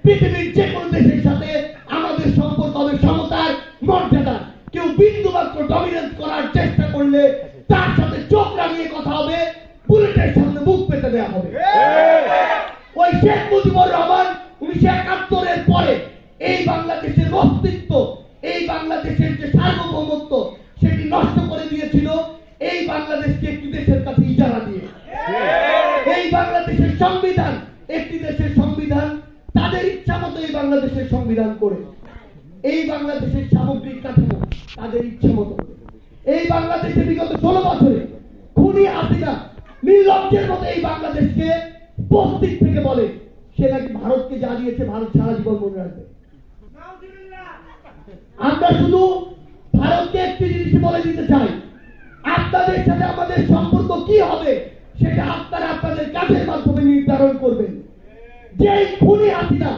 পৃথিবীর যে কোনো দেশের সাথে আমাদের সম্পর্ক হবে সমতার, মর্যাদার। কেউ বিন্দু মাত্র ডমিনেন্স করার চেষ্টা করলে তার সাথে চোখ রাঙিয়ে কথা হবে, বুলেটের সামনে মুখ পেতে দেওয়া হবে। ওই শেখ মুজিবুর রহমান 1971-এর পরে এই বাংলাদেশের অস্তিত্ব, এই বাংলাদেশের যে সার্বভৌমত্ব সেটি নষ্ট করে দিয়েছিল এই বাংলাদেশকে একটি দেশের কাছে ইজারা দিয়ে। এই বাংলাদেশের সংবিধান একটি দেশের সংবিধান তাদের ইচ্ছা মতো এই বাংলাদেশের সংবিধান করে, এই বাংলাদেশের সামগ্রিক কাঠামো তাদের ইচ্ছা মতো। এই বাংলাদেশে বিগত 16 বছরে খুনি হাসিনা নির্লজ্জের মতো এই বাংলাদেশকে উপস্থিত থেকে বলে সে নাকি ভারতকে যা দিয়েছে ভারত সারা জীবন মনে রাখবে। আমরা শুধু ভারতকে একটি জিনিস বলে দিতে চাই, আপনাদের সাথে আমাদের সম্পর্ক কি হবে সেটা আপনারা আপনাদের কাজের মাধ্যমে নির্ধারণ করবেন। যে খুনি হাসিনা